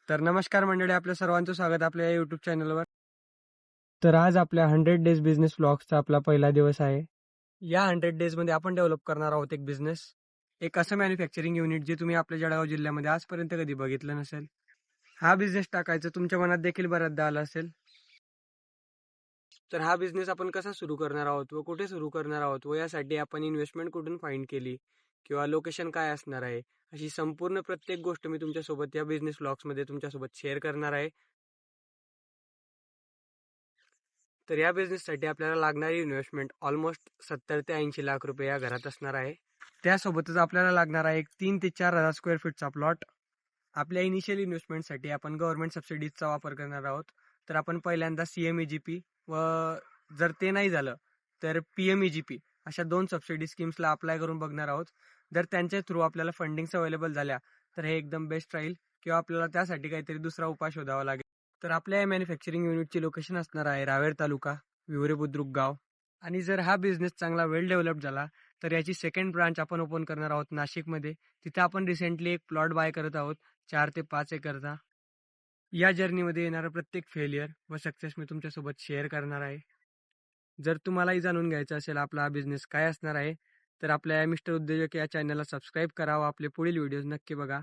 तर नमस्कार मंडळी, आपल्या सर्वांचं स्वागत आपल्या या यूट्यूब चॅनलवर. तर आज आपल्या 100 डेज बिझनेस व्लॉग्सचा आपला पहिला दिवस आहे. या 100 डेजमध्ये आपण डेव्हलप करणार आहोत एक बिझनेस, एक असं मॅन्युफॅक्चरिंग युनिट जे तुम्ही आपल्या जळगाव जिल्ह्यामध्ये आजपर्यंत कधी बघितलं नसेल. हा बिझनेस टाकायचं तुमच्या मनात देखील बऱ्याचदा आलं असेल. तर हा बिझनेस आपण कसा सुरू करणार आहोत व कुठे सुरू करणार आहोत व यासाठी आपण इन्व्हेस्टमेंट कुठून फाइंड केली किंवा लोकेशन काय असणार आहे, अशी संपूर्ण प्रत्येक गोष्ट मी तुमच्यासोबत या बिझनेस व्लॉग्समध्ये तुमच्यासोबत शेअर करणार आहे. तर या बिझनेससाठी आपल्याला लागणारी इन्व्हेस्टमेंट ऑलमोस्ट 70 ते 80 लाख रुपये या घरात असणार आहे. त्यासोबतच आपल्याला लागणार आहे एक 3 ते 4 हजार स्क्वेअर फीटचा प्लॉट. आपल्या इनिशियल इन्व्हेस्टमेंटसाठी आपण गव्हर्नमेंट सबसिडीजचा वापर करणार आहोत. तर आपण पहिल्यांदा CMEGP व जर ते नाही झालं तर PMEGP अशा 2 सबसिडी स्कीम्सला अप्लाय करून बघणार आहोत. जर त्यांच्या थ्रू आपल्याला फंडिंग्स अवेलेबल झाल्या तर हे एकदम बेस्ट राहील, किंवा आपल्याला त्यासाठी काहीतरी दुसरा उपाय शोधावा लागेल. तर आपल्या या मॅन्युफॅक्चरिंग युनिटची लोकेशन असणार आहे रावेर तालुका, विवरे बुद्रुक गाव. आणि जर हा बिझनेस चांगला वेल डेव्हलप झाला तर याची सेकंड ब्रांच आपण ओपन करणार आहोत नाशिकमध्ये. तिथे आपण रिसेंटली एक प्लॉट बाय करत आहोत 4 ते 5 एकरचा. या जर्नीमध्ये येणारा प्रत्येक फेलियर व सक्सेस मी तुमच्यासोबत शेअर करणार आहे. जर तुम्हालाही जाणून घ्यायचं असेल आपला हा बिझनेस काय असणार आहे, तर आपल्या मिस्टर उद्योजक या चॅनलला सबस्क्राईब करा व आपले पुढील व्हिडिओज नक्की बघा.